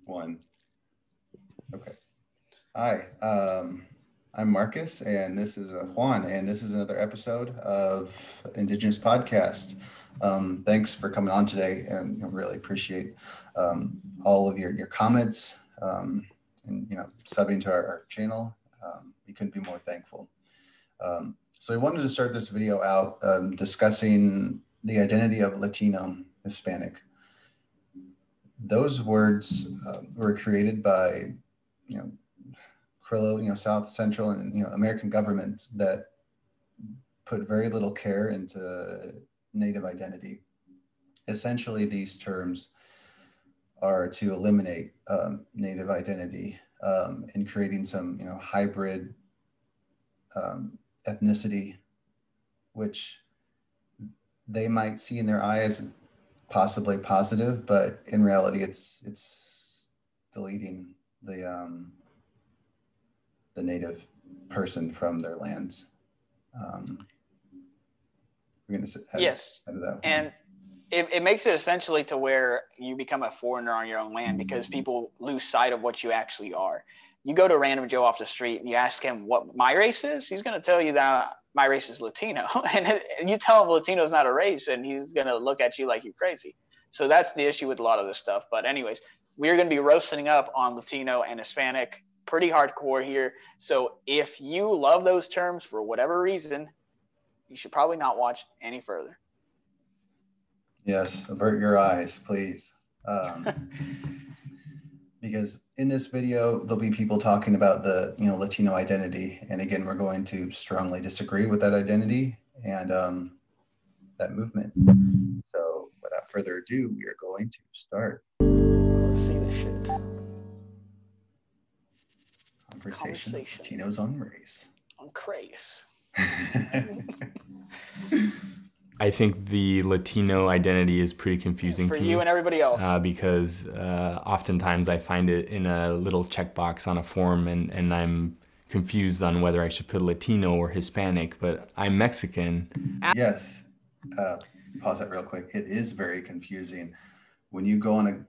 One. Okay. Hi, I'm Marcus, and this is Juan, and this is another episode of Indigenous Podcast. Thanks for coming on today, and I really appreciate all of your comments and subbing to our channel. We couldn't be more thankful. So we wanted to start this video out discussing the identity of Latino, Hispanic. Those words were created by, Criollo, South Central and, American governments that put very little care into Native identity. Essentially, these terms are to eliminate Native identity in creating some, hybrid ethnicity, which they might see in their eye as possibly positive, but in reality, it's deleting the Native person from their lands. We're going to add to that one. And it makes it essentially to where you become a foreigner on your own land because people lose sight of what you actually are. You go to a random Joe off the street and you ask him what my race is, he's going to tell you that my race is Latino. And you tell him Latino is not a race, and he's going to look at you like you're crazy. So that's the issue with a lot of this stuff. But anyways, we're going to be roasting up on Latino and Hispanic pretty hardcore here. So if you love those terms for whatever reason, you should probably not watch any further. Yes, avert your eyes, please. Because in this video, there'll be people talking about the Latino identity. And again, we're going to strongly disagree with that identity and that movement. So without further ado, we are going to start. Let's see this shit. Conversation. Latinos on race. On craze. I think the Latino identity is pretty confusing to me. For you and everybody else. Because oftentimes I find it in a little checkbox on a form and I'm confused on whether I should put Latino or Hispanic, but I'm Mexican. Yes. Pause that real quick. It is very confusing. When you go on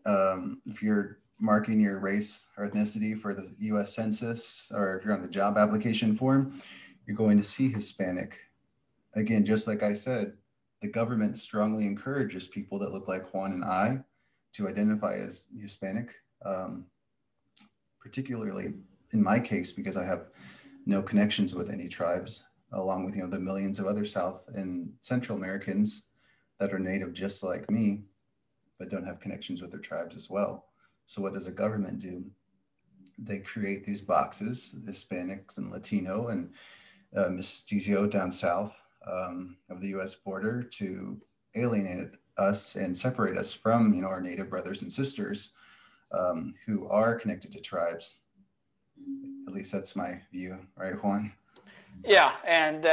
if you're marking your race or ethnicity for the US Census, or if you're on a job application form, you're going to see Hispanic. Again, just like I said, the government strongly encourages people that look like Juan and I to identify as Hispanic, particularly in my case, because I have no connections with any tribes, along with, the millions of other South and Central Americans that are Native just like me, but don't have connections with their tribes as well. So what does a government do? They create these boxes, Hispanics and Latino and Mestizo down south of the US border, to alienate us and separate us from, our Native brothers and sisters who are connected to tribes. At least that's my view, right, Juan? Yeah, and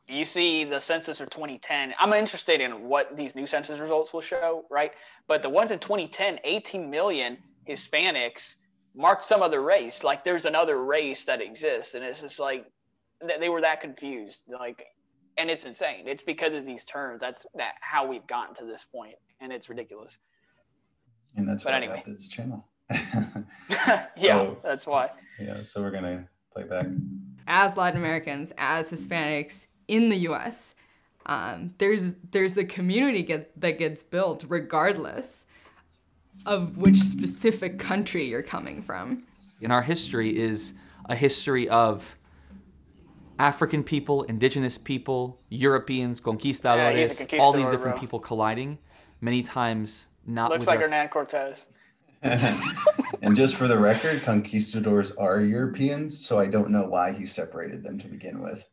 you see the census of 2010. I'm interested in what these new census results will show, right? But the ones in 2010, 18 million Hispanics marked some other race. Like there's another race that exists, and it's just like they were that confused. And it's insane. It's because of these terms. That's how we've gotten to this point, and it's ridiculous. And that's why I have this channel. That's why. Yeah, so we're gonna play back. As Latin Americans, as Hispanics in the U.S., there's a community that gets built regardless of which specific country you're coming from. In our history is a history of African people, indigenous people, Europeans, conquistadores, all these different people colliding, many times not. Looks like Hernan Cortez. And just for the record, conquistadors are Europeans, so I don't know why he separated them to begin with.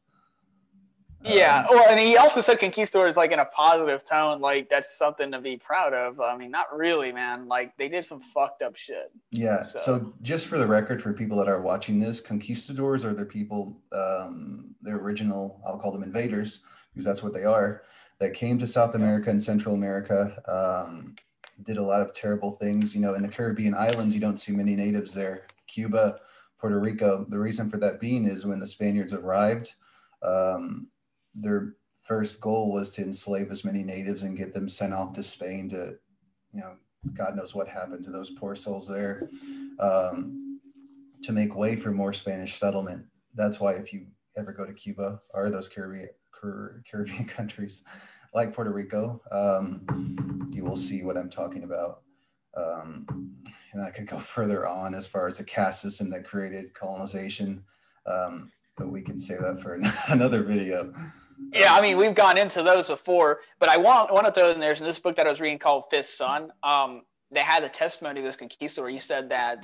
Yeah, well, and he also said conquistadors in a positive tone, that's something to be proud of. I mean, not really, man. They did some fucked up shit. Yeah. So just for the record, for people that are watching this, conquistadors are the people, the original, I'll call them invaders, because that's what they are, that came to South America and Central America, did a lot of terrible things. In the Caribbean islands, you don't see many natives there. Cuba, Puerto Rico. The reason for that being is when the Spaniards arrived, their first goal was to enslave as many natives and get them sent off to Spain to, God knows what happened to those poor souls there, to make way for more Spanish settlement. That's why if you ever go to Cuba or those Caribbean countries like Puerto Rico, you will see what I'm talking about. And I could go further on as far as the caste system that created colonization, but we can save that for another video. Yeah, I mean, we've gone into those before, but I want to throw in there's in this book that I was reading called Fifth Son. They had a testimony of this conquistador. He said that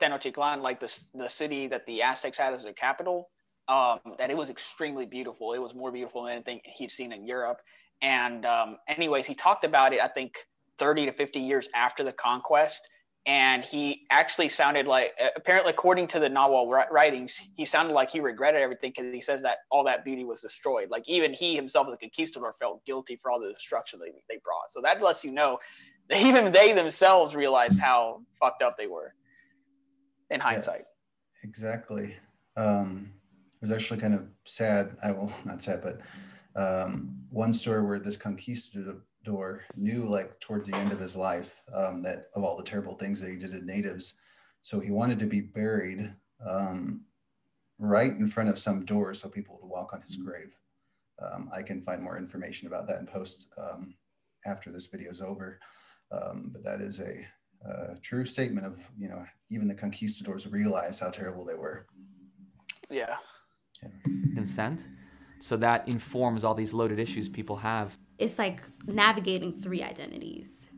Tenochtitlan, like the city that the Aztecs had as their capital, that it was extremely beautiful. It was more beautiful than anything he'd seen in Europe. And anyways, he talked about it, I think, 30 to 50 years after the conquest. And he actually sounded like, apparently, according to the Nahuatl writings, he sounded like he regretted everything because he says that all that beauty was destroyed. Like even he himself, as a conquistador, felt guilty for all the destruction they brought. So that lets you know that even they themselves realized how fucked up they were in hindsight. Yeah, exactly. It was actually kind of sad. Not sad, but one story where this conquistador knew, like towards the end of his life, that of all the terrible things that he did to natives, so he wanted to be buried right in front of some door so people would walk on his grave. I can find more information about that and post after this video is over, but that is a true statement of, even the conquistadors realized how terrible they were. Yeah. Consent. So that informs all these loaded issues people have. It's like navigating three identities.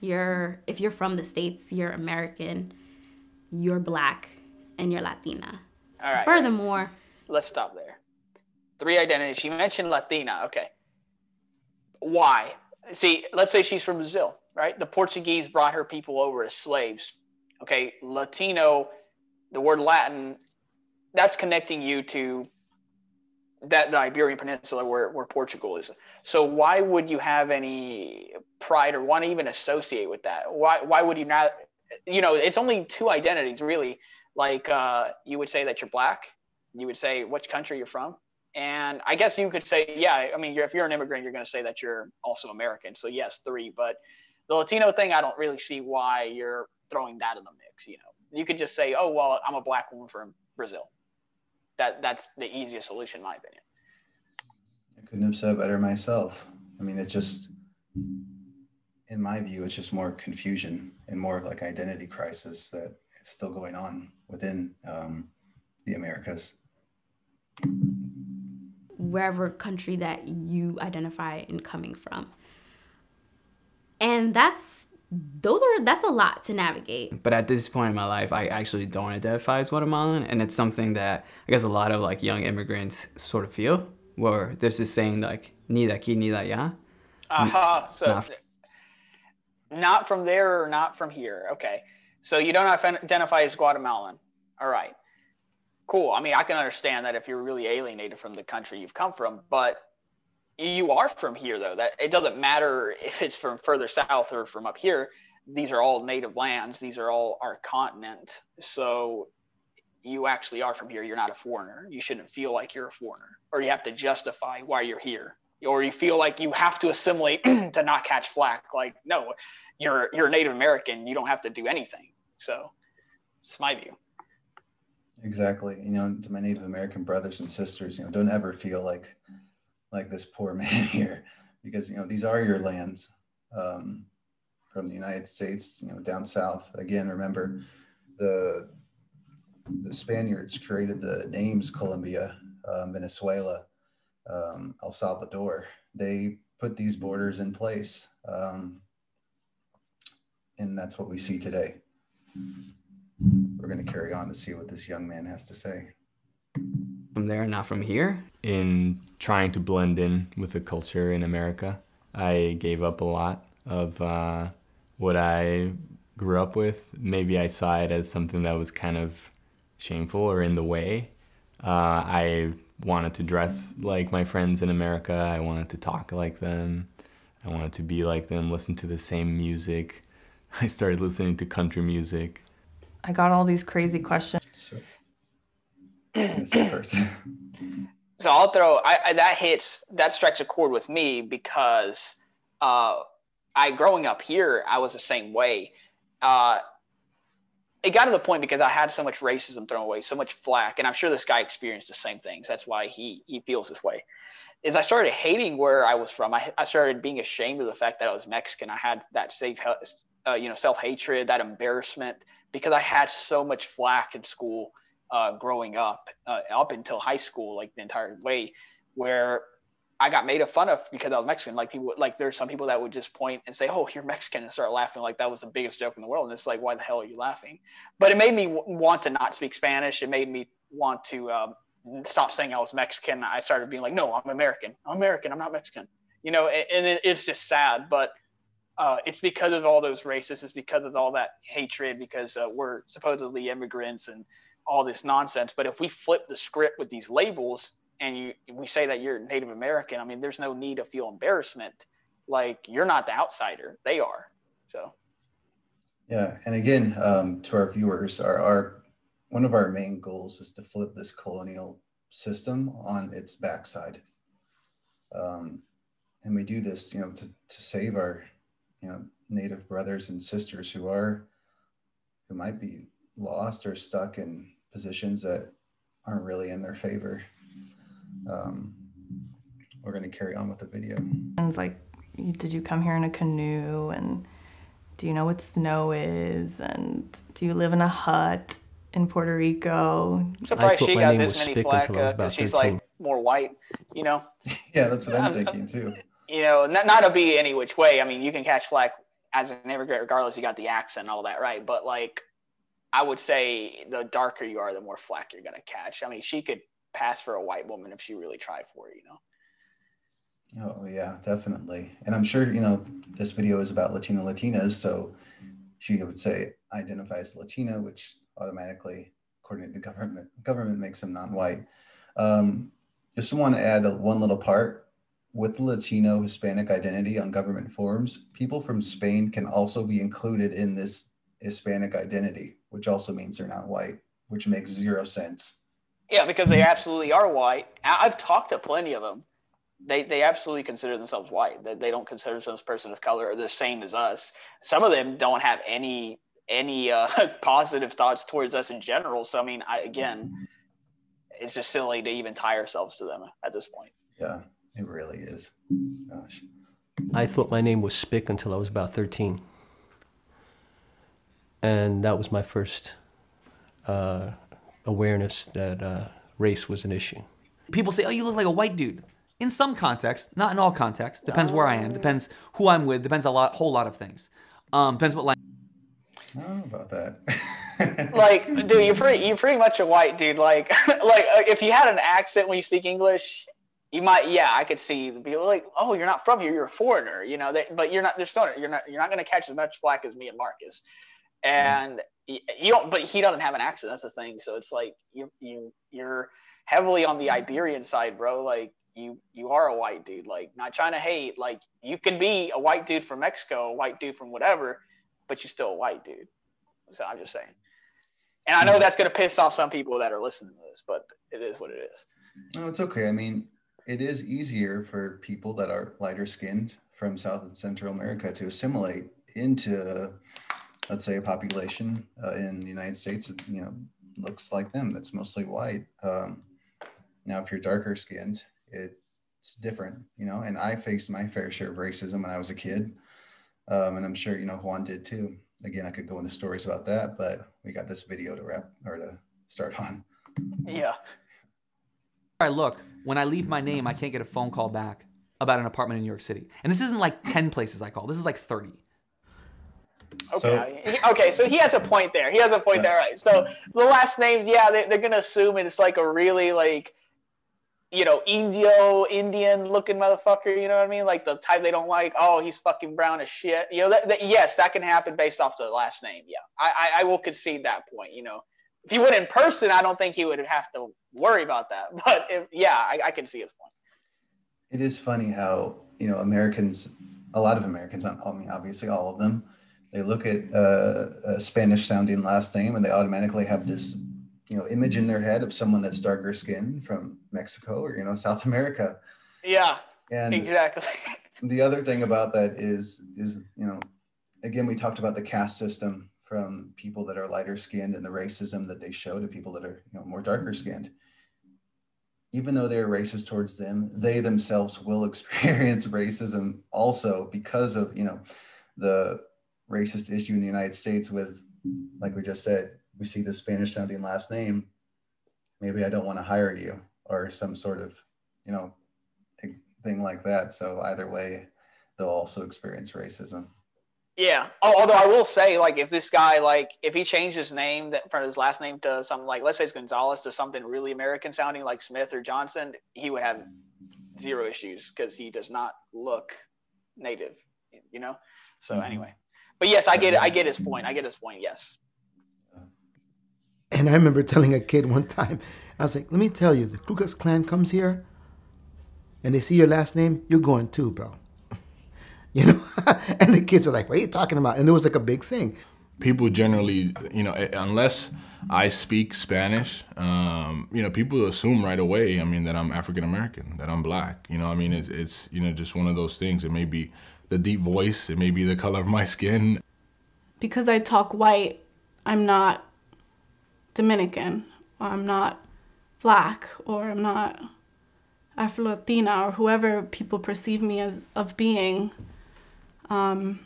If you're from the States, you're American, you're Black, and you're Latina. All right. Furthermore, let's stop there. Three identities. You mentioned Latina. Okay. Why? See, let's say she's from Brazil, right? The Portuguese brought her people over as slaves. Okay. Latino, the word Latin, that's connecting you to the Iberian Peninsula where Portugal is. So why would you have any pride or want to even associate with that? Why would you not? It's only two identities, really. Like you would say that you're Black. You would say which country you're from. And I guess you could say, yeah, I mean, if you're an immigrant, you're going to say that you're also American. So yes, three. But the Latino thing, I don't really see why you're throwing that in the mix. You could just say, oh, well, I'm a Black woman from Brazil. That's the easiest solution, in my opinion. I couldn't have said better myself. I mean, it just, in my view, it's just more confusion and more of like identity crisis that is still going on within the Americas. Wherever country that you identify in coming from. And that's a lot to navigate. But at this point in my life, I actually don't identify as Guatemalan, and it's something that I guess a lot of like young immigrants sort of feel, where there's this saying like "ni de aquí ni de allá." So not from there or not from here. Okay, so you don't identify as Guatemalan. All right, cool. I mean, I can understand that if you're really alienated from the country you've come from, but you are from here, though. That it doesn't matter if it's from further south or from up here. These are all native lands. These are all our continent. So you actually are from here. You're not a foreigner. You shouldn't feel like you're a foreigner, or you have to justify why you're here, or you feel like you have to assimilate to not catch flack. Like, no, you're a Native American. You don't have to do anything. So it's my view. Exactly. To my Native American brothers and sisters, don't ever feel like this poor man here, because these are your lands, from the United States, down south. Again, remember the Spaniards created the names Colombia, Venezuela, El Salvador. They put these borders in place, and that's what we see today. We're going to carry on to see what this young man has to say. From there, not from here. In trying to blend in with the culture in America, I gave up a lot of what I grew up with. Maybe I saw it as something that was kind of shameful or in the way. I wanted to dress like my friends in America. I wanted to talk like them. I wanted to be like them, listen to the same music. I started listening to country music. I got all these crazy questions. First. So I'll throw that strikes a chord with me because I growing up here, I was the same way. It got to the point because I had so much racism thrown away, so much flack, and I'm sure this guy experienced the same things. That's why he feels this way. Is I started hating where I was from. I started being ashamed of the fact that I was Mexican. I had that self-hatred, that embarrassment, because I had so much flack in school growing up until high school, like the entire way, where I got made fun of because I was Mexican. Like people, like there's some people that would just point and say, "Oh, you're Mexican," and start laughing like that was the biggest joke in the world. And it's like, why the hell are you laughing? But it made me want to not speak Spanish. It made me want to stop saying I was Mexican. I started being like, "No, I'm American. I'm American. I'm not Mexican." You know, and it's just sad. But it's because of all those racists. It's because of all that hatred. Because we're supposedly immigrants and all this nonsense. But if we flip the script with these labels, and we say that you're Native American, I mean, there's no need to feel embarrassment. Like, you're not the outsider, they are. So. Yeah, and again, to our viewers, one of our main goals is to flip this colonial system on its backside. And we do this, to save our, Native brothers and sisters who might be lost or stuck in positions that aren't really in their favor. We're going to carry on with the video. And it's like, did you come here in a canoe? And do you know what snow is? And do you live in a hut in Puerto Rico? I'm surprised she got this many flack because she's like more white, Yeah, that's what I'm thinking too. Not to be any which way. I mean, you can catch flack as an immigrant regardless. You got the accent and all that, right? But like, I would say the darker you are, the more flack you're going to catch. I mean, she could pass for a white woman if she really tried for it, Oh yeah, definitely. And I'm sure, this video is about Latino Latinas, so she would say identifies Latina, which automatically, according to the government makes them non-white. Just want to add one little part. With the Latino Hispanic identity on government forms, people from Spain can also be included in this Hispanic identity, which also means they're not white, which makes zero sense. Yeah, because they absolutely are white. I've talked to plenty of them. They absolutely consider themselves white. They don't consider themselves person of color or the same as us. Some of them don't have any positive thoughts towards us in general. So, I mean, again, it's just silly to even tie ourselves to them at this point. Yeah, it really is. Gosh. I thought my name was Spick until I was about 13. And that was my first awareness that race was an issue. People say, "Oh, you look like a white dude." In some context, not in all contexts. Depends where I am. Depends who I'm with. Depends whole lot of things. Depends what language. I don't know about that. Like, dude, you're pretty much a white dude. Like if you had an accent when you speak English, you might. Yeah, I could see the people like, "Oh, you're not from here. You're a foreigner." But you're not. You're not going to catch as much flack as me and Marcus. And you don't. But he doesn't have an accent. That's the thing. So it's like you're heavily on the Iberian side, bro. Like. You are a white dude, like, not trying to hate, like, you can be a white dude from Mexico, a white dude from whatever, but you're still a white dude. So I'm just saying. And I know that's going to piss off some people that are listening to this, but it is what it is. No, it's okay. I mean, it is easier for people that are lighter skinned from South and Central America to assimilate into, let's say, a population in the United States that, looks like them, that's mostly white. Now, if you're darker skinned, it's different, and I faced my fair share of racism when I was a kid. And I'm sure, Juan did too. Again, I could go into stories about that, but we got this video to start on. Yeah. Look, when I leave my name, I can't get a phone call back about an apartment in New York City. And this isn't like 10 places I call. This is like 30. Okay, so he has a point there. There, right? So the last names, yeah, they're going to assume it's like a really, like, Indian looking motherfucker, you know what I mean? Like the type they don't like. Oh, he's fucking brown as shit. Yes, that can happen based off the last name. Yeah, I will concede that point. If he went in person, I don't think he would have to worry about that. But I can see his point. It is funny how, Americans, a lot of Americans, obviously all of them, they look at a Spanish sounding last name and they automatically have this image in their head of someone that's darker skinned from Mexico or, South America. Yeah, and exactly. the other thing about that is, again, we talked about the caste system from people that are lighter skinned and the racism that they show to people that are, more darker skinned. Even though they're racist towards them, they themselves will experience racism also because of, the racist issue in the United States with, like we just said, we see the Spanish sounding last name. Maybe I don't want to hire you, or some sort of, thing like that. So either way, they'll also experience racism. Yeah. Although I will say, like, if this guy, like, if he changed his name from his last name to something like, let's say it's Gonzalez, to something really American sounding like Smith or Johnson, he would have zero issues because he does not look native, So anyway, but yes, I get it. I get his point. Yes. And I remember telling a kid one time, I was like, let me tell you, the Ku Klux Klan comes here and they see your last name, you're going too, bro. And the kids are like, what are you talking about? And it was like a big thing. People generally, unless I speak Spanish, people assume right away, that I'm African American, that I'm black. It's just one of those things. It may be the deep voice, it may be the color of my skin. Because I talk white, I'm not Dominican, or I'm not black, or I'm not Afro-Latina, or whoever people perceive me as of being. And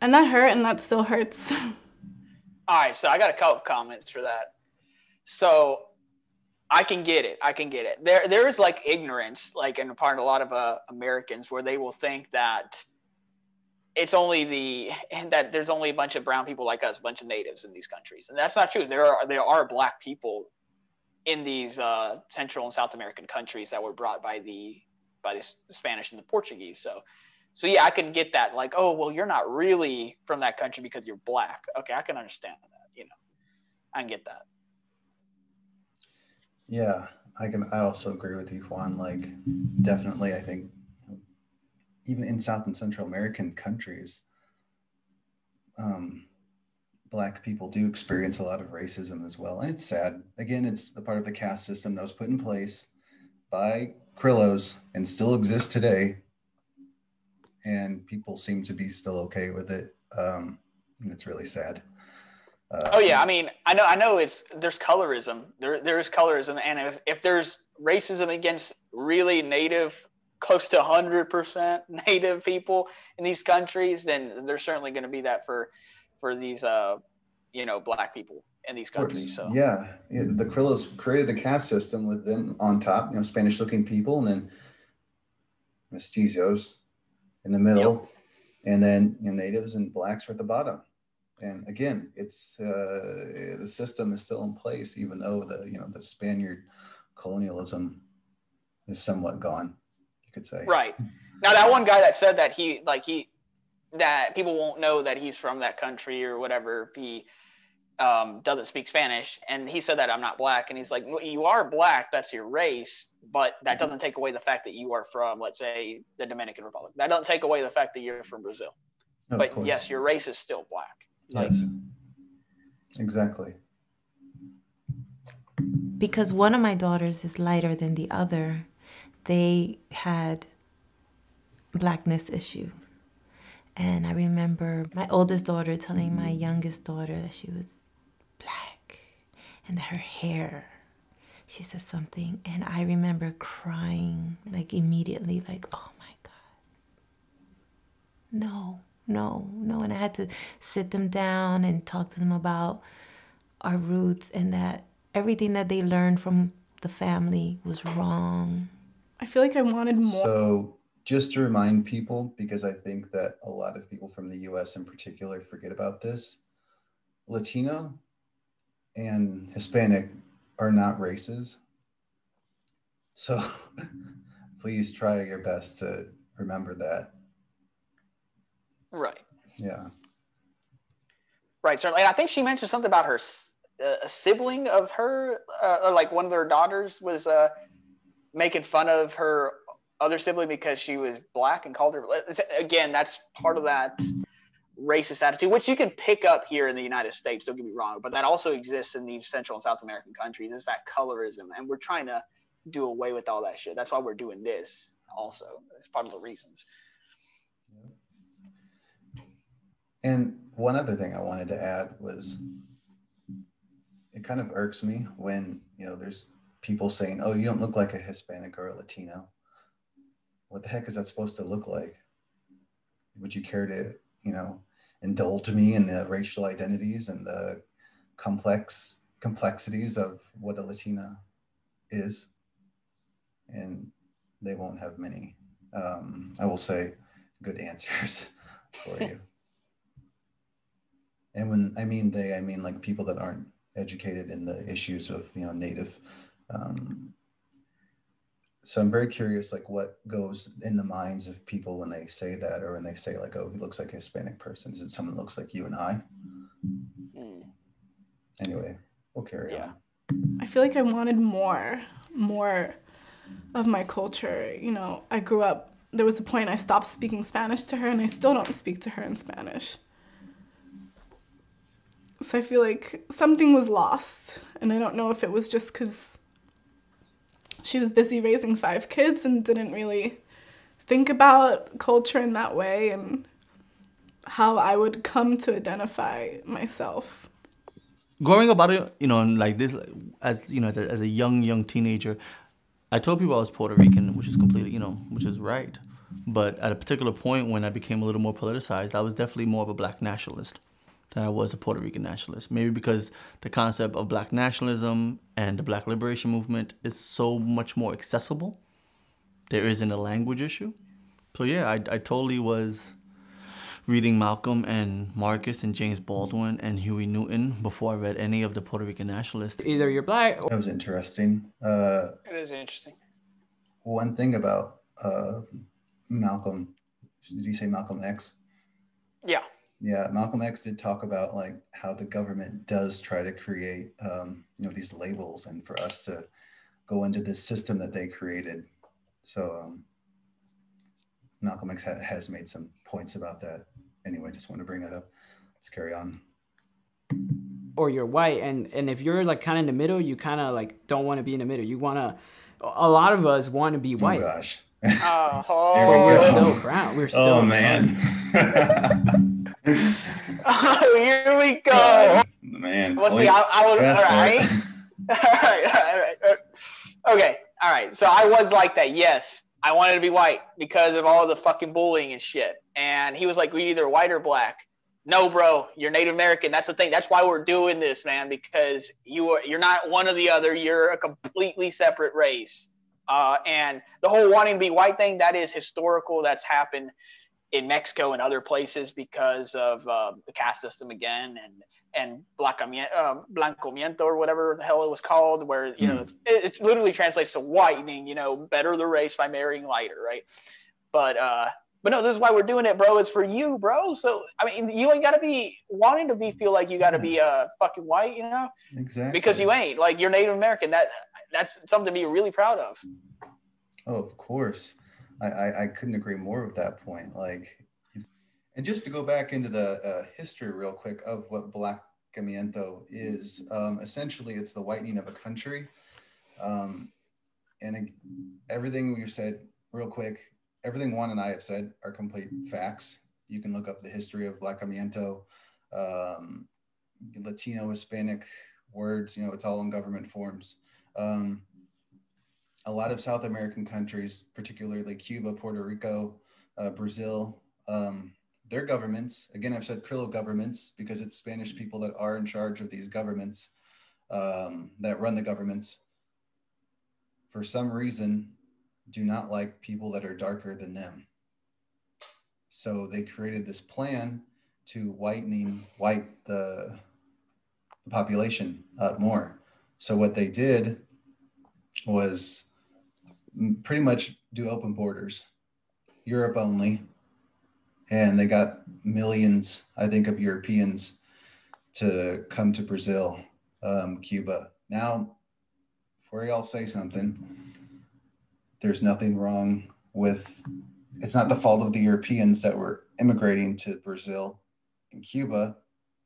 that hurt, and that still hurts. All right, so I got a couple comments for that. So I can get it. There is like ignorance, like in part of a lot of Americans, where they will think that it's only that there's only a bunch of brown people like us, a bunch of natives in these countries, and that's not true. There are black people in these Central and South American countries that were brought by the Spanish and the Portuguese. So yeah, I can get that. Like, oh, well, you're not really from that country because you're black. Okay, I can understand that. I can get that. Yeah, I also agree with you, Juan. Like, definitely, I think even in South and Central American countries, Black people do experience a lot of racism as well. And it's sad. Again, it's a part of the caste system that was put in place by Krillos and still exists today. And people seem to be still okay with it. And it's really sad. I know there's colorism. There is colorism. And if there's racism against really native, close to 100% native people in these countries, then there's certainly going to be that for these, Black people in these countries. So yeah, the Krillos created the caste system with them on top, Spanish-looking people, and then mestizos in the middle, yep. And then natives and blacks are at the bottom. And again, it's the system is still in place, even though the Spaniard colonialism is somewhat gone, you could say. Right. Now that one guy that said that that people won't know that he's from that country or whatever if he doesn't speak Spanish, and he said that I'm not black, and he's like, well, you are black, that's your race, but that doesn't take away the fact that you are from, let's say, the Dominican Republic. That doesn't take away the fact that you're from Brazil. But yes, your race is still black. Yes, exactly. Because one of my daughters is lighter than the other, they had blackness issues. And I remember my oldest daughter telling my youngest daughter that she was black and that her hair, she said something, and I remember crying like immediately, like, oh my God, no. And I had to sit them down and talk to them about our roots and that everything that they learned from the family was wrong. I feel like I wanted more. So just to remind people, because I think that a lot of people from the US in particular forget about this, Latino and Hispanic are not races. So please try your best to remember that. Right. Yeah. Right, certainly. And I think she mentioned something about her a sibling of her, or like one of their daughters was making fun of her other sibling because she was black and called her. Again, that's part of that racist attitude, which you can pick up here in the United States, don't get me wrong, but that also exists in these Central and South American countries, is that colorism. And we're trying to do away with all that shit. That's why we're doing this also. It's part of the reasons. And one other thing I wanted to add was, it kind of irks me when, there's people saying, oh, you don't look like a Hispanic or a Latino. What the heck is that supposed to look like? Would you care to, indulge me in the racial identities and the complexities of what a Latina is? And they won't have many, I will say, good answers for you. And when I mean they, I mean like people that aren't educated in the issues of, Native. So I'm very curious, like what goes in the minds of people when they say that, or when they say like, oh, he looks like a Hispanic person. Is it someone that looks like you and I? Anyway, we'll carry on. I feel like I wanted more of my culture. I grew up, there was a point I stopped speaking Spanish to her, and I still don't speak to her in Spanish. So I feel like something was lost, and I don't know if it was just because she was busy raising 5 kids and didn't really think about culture in that way and how I would come to identify myself. Growing up, like this, as as a young teenager, I told people I was Puerto Rican, which is completely, which is right. But at a particular point when I became a little more politicized, I was definitely more of a Black nationalist than I was a Puerto Rican nationalist. Maybe because the concept of Black nationalism and the Black liberation movement is so much more accessible. There isn't a language issue. So yeah, I totally was reading Malcolm and Marcus and James Baldwin and Huey Newton before I read any of the Puerto Rican nationalists. Either you're Black or... That was interesting. It is interesting. One thing about Malcolm, did you say Malcolm X? Yeah. Yeah, Malcolm X did talk about like how the government does try to create, these labels, and for us to go into this system that they created. So Malcolm X has made some points about that. Anyway, just want to bring that up. Let's carry on. Or you're white, and if you're like kind of in the middle, you kind of like don't want to be in the middle. You want to. A lot of us want to be white. Oh gosh. We're still brown. We're still. Oh man. Oh, here we go. Man. Well, see, I was all right. Okay, all right. So I was like that. Yes, I wanted to be white because of all the fucking bullying and shit. And he was like, "We're either white or black." No, bro, you're Native American. That's the thing. That's why we're doing this, man. Because you're not one or the other. You're a completely separate race. And the whole wanting to be white thing, that is historical. That's happened in Mexico and other places because of the caste system again, and blancamiento or whatever the hell it was called, where it literally translates to whitening. Better the race by marrying lighter, right? But no, this is why we're doing it, bro. It's for you, bro. So I mean, you ain't gotta be wanting to feel like you gotta be fucking white, Exactly. Because you ain't. Like, you're Native American. That's something to be really proud of. Oh, of course. I couldn't agree more with that point. Like, and just to go back into the history real quick of what blancamiento is, essentially it's the whitening of a country. And everything we've said real quick, everything Juan and I have said are complete facts. You can look up the history of blancamiento, Latino, Hispanic words, it's all in government forms. A lot of South American countries, particularly Cuba, Puerto Rico, Brazil, their governments, again, I've said Criollo governments because it's Spanish people that are in charge of these governments, that run the governments, for some reason, do not like people that are darker than them. So they created this plan to white the population up more. So what they did was pretty much do open borders, Europe only. And they got millions, I think, of Europeans to come to Brazil, Cuba. Now, before y'all say something, there's nothing wrong with, it's not the fault of the Europeans that were immigrating to Brazil and Cuba,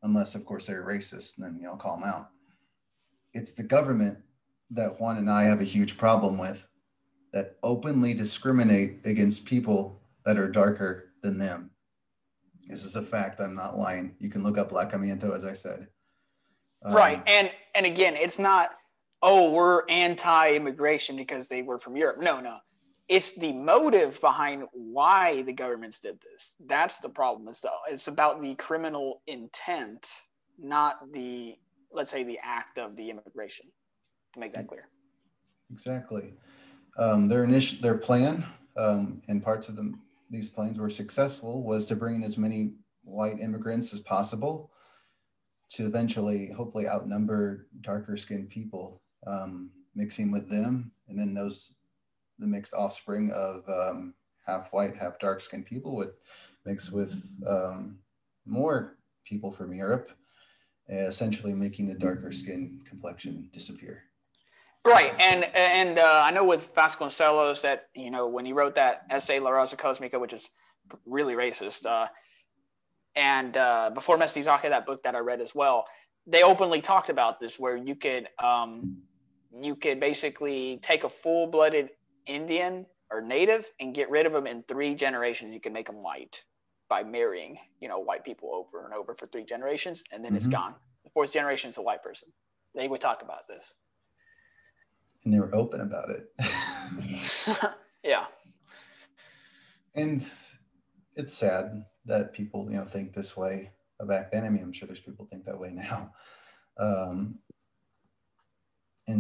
unless, of course, they're racist, and then call them out. It's the government that Juan and I have a huge problem with, that openly discriminate against people that are darker than them. This is a fact. I'm not lying. You can look up Lacamiento, as I said. Right. And again, it's not, oh, we're anti-immigration because they were from Europe. No. It's the motive behind why the governments did this. That's the problem. It's about the criminal intent, not the, let's say, the act of the immigration, to make that clear. Exactly. Their plan, and parts of these plans were successful, was to bring in as many white immigrants as possible to eventually, hopefully, outnumber darker skinned people, mixing with them, and then the mixed offspring of half white, half dark skinned people would mix with more people from Europe, essentially making the darker skin complexion disappear. Right, and I know with Vasconcelos that, you know, when he wrote that essay La Raza Cosmica, which is really racist, and before Mestizaje, that book that I read as well, they openly talked about this, where you could basically take a full-blooded Indian or native and get rid of them in 3 generations. You can make them white by marrying, you know, white people over and over for 3 generations, and then it's gone. The 4th generation is a white person. They would talk about this. And they were open about it. Yeah. And it's sad that people, you know, think this way back then. I mean, I'm sure there's people think that way now. And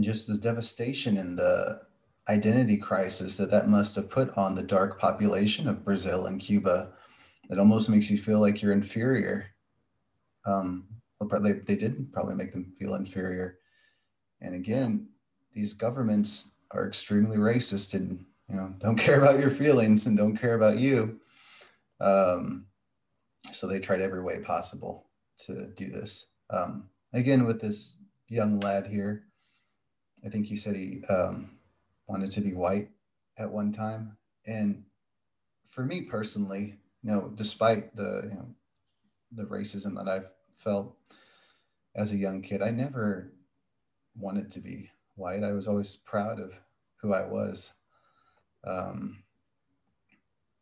just the devastation and the identity crisis that must have put on the dark population of Brazil and Cuba, that almost makes you feel like you're inferior. They did probably make them feel inferior. And again, these governments are extremely racist and, you know, don't care about your feelings and don't care about you. So they tried every way possible to do this. Again, with this young lad here, I think he said he wanted to be white at one time. And for me personally, you know, despite the racism that I've felt as a young kid, I never wanted to be white. I was always proud of who I was, no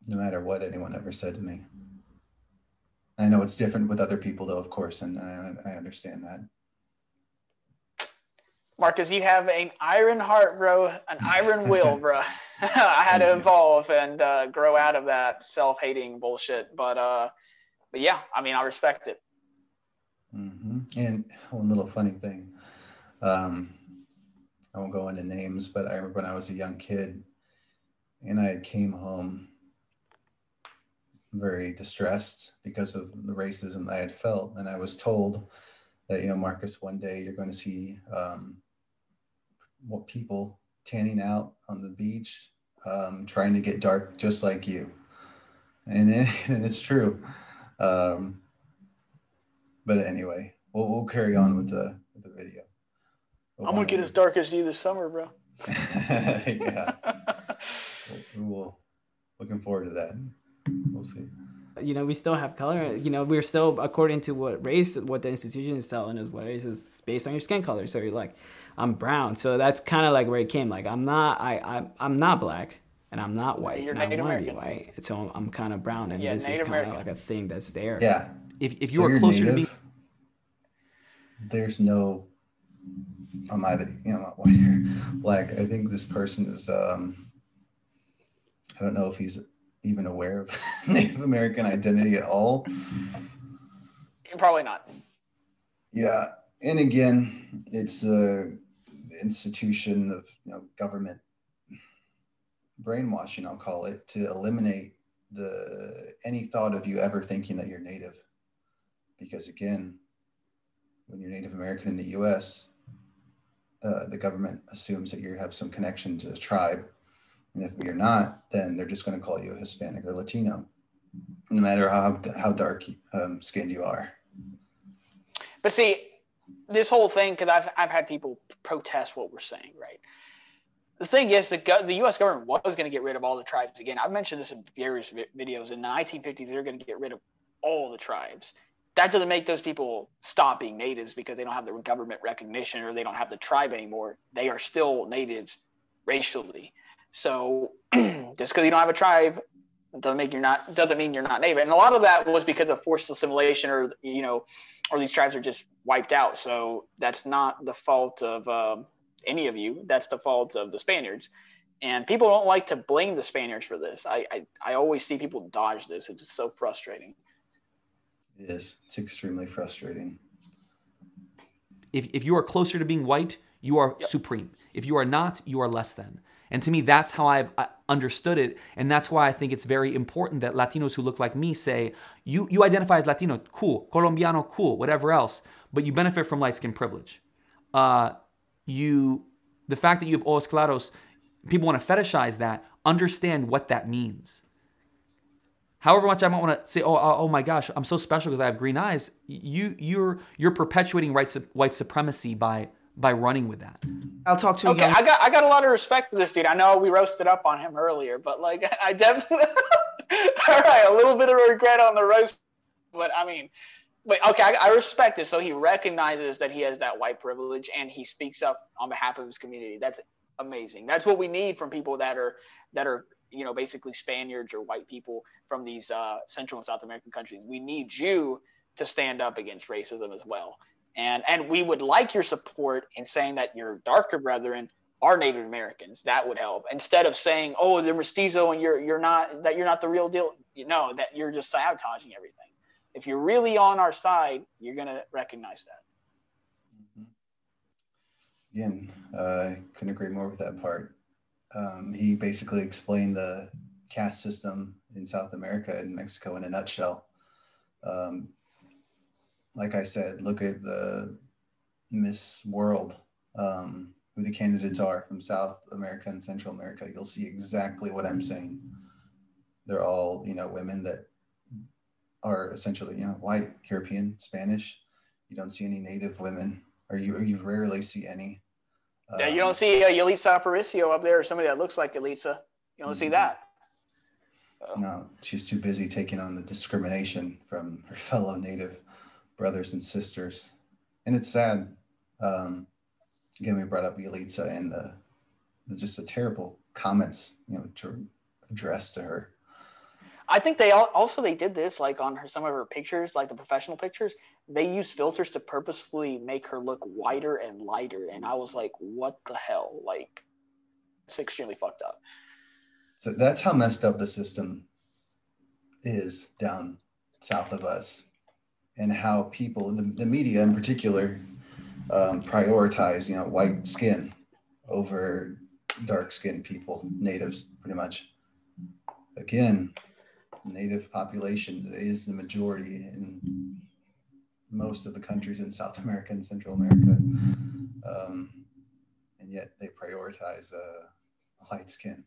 matter what anyone ever said to me. I know it's different with other people, though, of course, and I understand that. Marcus, you have an iron heart, bro, an iron will, bro. I had to evolve and grow out of that self-hating bullshit, but yeah, I mean, I respect it. And one little funny thing, I won't go into names, but I remember when I was a young kid and I came home very distressed because of the racism I had felt. And I was told that, you know, Marcus, one day you're going to see what people tanning out on the beach, trying to get dark just like you. And it's true. But anyway, we'll carry on with the video. I'm going to get as dark as you this summer, bro. Yeah. We'll looking forward to that. We'll see. You know, we still have color. You know, we're still, according to what the institution is telling us, what race is based on your skin color. So you're like, I'm brown. So that's kind of like where it came. Like, I'm not black and I'm not white. You're and Native I want to American. be white. So I'm kind of brown. And Yeah, this Native is kind of American. like a thing that's there. Yeah. If you are closer to me, there's no, I'm either, you know, not white or black. I think this person is, I don't know if he's even aware of Native American identity at all. Probably not. Yeah. And again, it's the institution of, you know, government brainwashing, I'll call it, to eliminate any thought of you ever thinking that you're Native. Because again, when you're Native American in the US, the government assumes that you have some connection to a tribe. And if you're not, then they're just going to call you a Hispanic or Latino, no matter how dark skinned you are. But see, this whole thing, because I've had people protest what we're saying, right? The thing is, the U.S. government was going to get rid of all the tribes again. I've mentioned this in various videos. In the 1950s, they were going to get rid of all the tribes. that doesn't make those people stop being natives because they don't have the government recognition or they don't have the tribe anymore. They are still natives racially. So just because you don't have a tribe doesn't mean you're not native. And a lot of that was because of forced assimilation, or these tribes are just wiped out. So that's not the fault of any of you. That's the fault of the Spaniards. And people don't like to blame the Spaniards for this. I always see people dodge this. It's just so frustrating. It is. It's extremely frustrating. If you are closer to being white, you are supreme. If you are not, you are less than. And to me, that's how I've understood it. And that's why I think it's very important that Latinos who look like me say, you identify as Latino, cool. Colombiano, cool. Whatever else. But you benefit from light skin privilege. The fact that you have ojos claros, people want to fetishize that, understand what that means. However much I might want to say, oh my gosh, I'm so special because I have green eyes. You're perpetuating white supremacy by running with that. I'll talk to you. Okay, I got a lot of respect for this dude. I know we roasted up on him earlier, but like I definitely all right, a little bit of regret on the roast, but I mean, okay, I respect it. So he recognizes that he has that white privilege and he speaks up on behalf of his community. That's amazing. That's what we need from people that are basically Spaniards or white people from these Central and South American countries. We need you to stand up against racism as well. And we would like your support in saying that your darker brethren are Native Americans. That would help. Instead of saying, oh, they're mestizo and you're not the real deal. That you're just sabotaging everything. If you're really on our side, you're going to recognize that. Again, I couldn't agree more with that part. He basically explained the caste system in South America and Mexico in a nutshell. Like I said, look at the Miss World, who the candidates are from South America and Central America. You'll see exactly what I'm saying. They're all, women that are essentially, white, European, Spanish. You don't see any native women, or you rarely see any. Yeah, you don't see Yalitza Aparicio up there, or somebody that looks like Yalitza. You don't see that. No, she's too busy taking on the discrimination from her fellow Native brothers and sisters. And it's sad. Again, we brought up Yalitza and just the terrible comments, to address to her. I think they did this like on some of her pictures, like the professional pictures. They used filters to purposefully make her look whiter and lighter, and I was like, "What the hell?" Like, it's extremely fucked up. So that's how messed up the system is down south of us, and how people, the media in particular, prioritize white skin over dark-skinned people, natives, pretty much. Again, Native population is the majority in most of the countries in South America and Central America. And yet they prioritize light skin.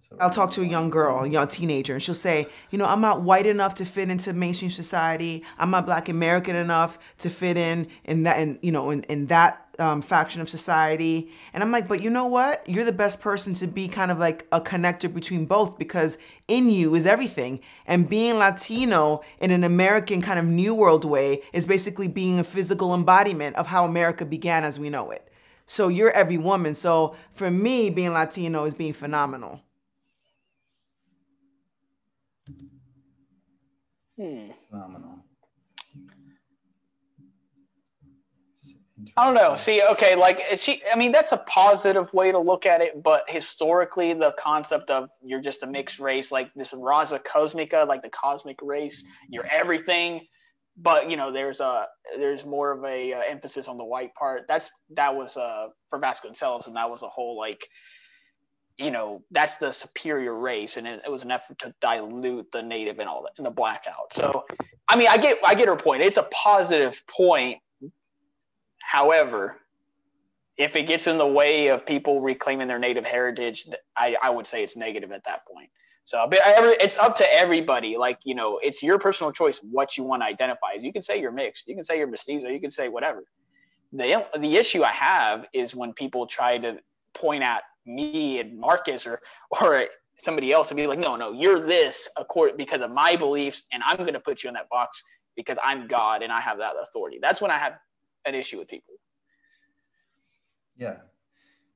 So, I'll talk to a young girl, a young teenager, and she'll say, I'm not white enough to fit into mainstream society. I'm not Black American enough to fit in that, in that faction of society. And I'm like, but you know what? You're the best person to be kind of like a connector between both, because in you is everything. And being Latino in an American kind of New World way is basically being a physical embodiment of how America began as we know it. So you're every woman. So for me, being Latino is being phenomenal. Phenomenal. I don't know. See, okay, that's a positive way to look at it, but historically, the concept of you're just a mixed race, like this raza cosmica, like the cosmic race, you're everything, but there's more of a emphasis on the white part. That was for Vasconcelos, and that was a whole that's the superior race, and it was an effort to dilute the native and all that, and the blackout. So, I mean, I get her point. It's a positive point. However, if it gets in the way of people reclaiming their native heritage, I would say it's negative at that point. So it's up to everybody. It's your personal choice what you want to identify as. You can say you're mixed. You can say you're mestizo. You can say whatever. The issue I have is when people try to point at me and Marcus or somebody else and be like, no, you're this because of my beliefs, and I'm going to put you in that box because I'm God and I have that authority. That's when I have an issue with people. Yeah,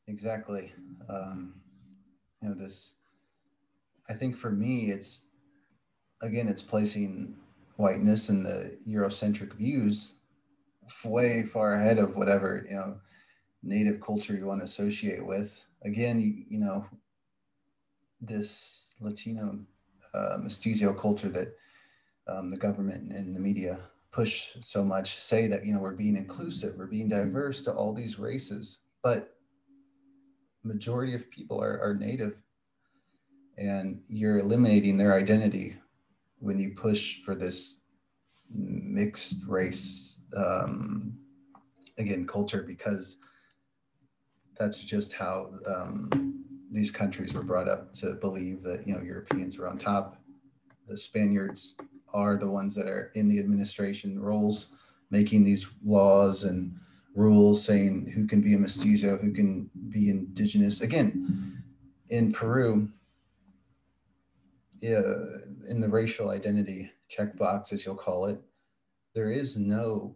exactly. I think for me, it's placing whiteness and the Eurocentric views way far ahead of whatever, native culture you want to associate with. Again, this Latino mestizo culture that the government and the media push so much, say that, we're being inclusive, we're being diverse to all these races, but majority of people are native, and you're eliminating their identity when you push for this mixed race, culture, because that's just how these countries were brought up to believe that, Europeans were on top. The Spaniards are the ones that are in the administration roles, making these laws and rules saying who can be a mestizo, who can be indigenous. Again, in Peru, in the racial identity checkbox, as you'll call it, there is no,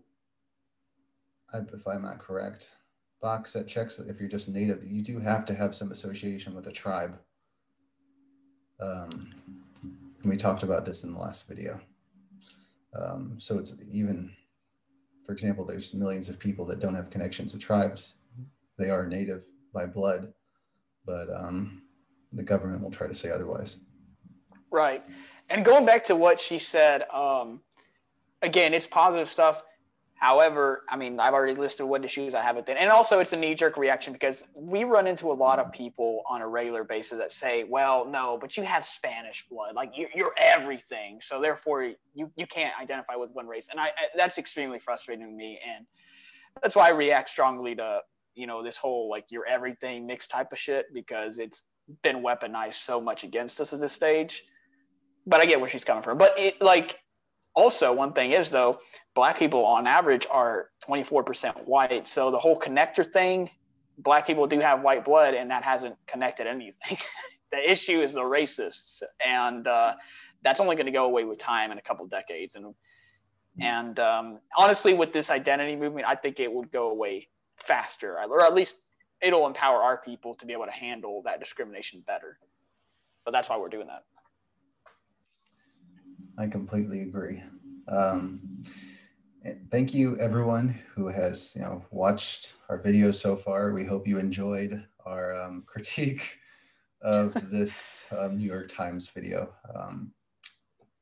if I'm not correct, box that checks if you're just native. You do have to have some association with a tribe. And we talked about this in the last video. So it's even, for example, there's millions of people that don't have connections to tribes. They are native by blood, but the government will try to say otherwise. Right. And going back to what she said, again, it's positive stuff. However, I mean, I've already listed what issues I have with it. And also it's a knee-jerk reaction because we run into a lot of people on a regular basis that say, well, no, but you have Spanish blood. Like you're everything. So therefore you can't identify with one race. And that's extremely frustrating to me. And that's why I react strongly to, this whole like you're everything mixed type of shit, because it's been weaponized so much against us at this stage. But I get where she's coming from. But also, one thing is, though, Black people on average are 24% white. So the whole connector thing, Black people do have white blood, and that hasn't connected anything. The issue is the racists. And that's only going to go away with time in a couple of decades. And honestly, with this identity movement, I think it would go away faster, or at least it'll empower our people to be able to handle that discrimination better. But that's why we're doing that. I completely agree. Thank you, everyone who has watched our videos so far. We hope you enjoyed our critique of this New York Times video.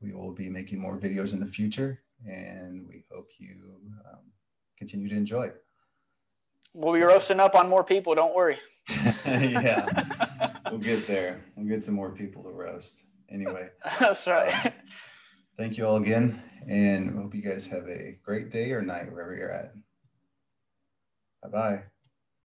We will be making more videos in the future, and we hope you continue to enjoy. We'll be roasting up on more people, don't worry. Yeah, we'll get there. We'll get some more people to roast. Anyway. That's right. Thank you all again, and hope you guys have a great day or night wherever you're at. Bye-bye.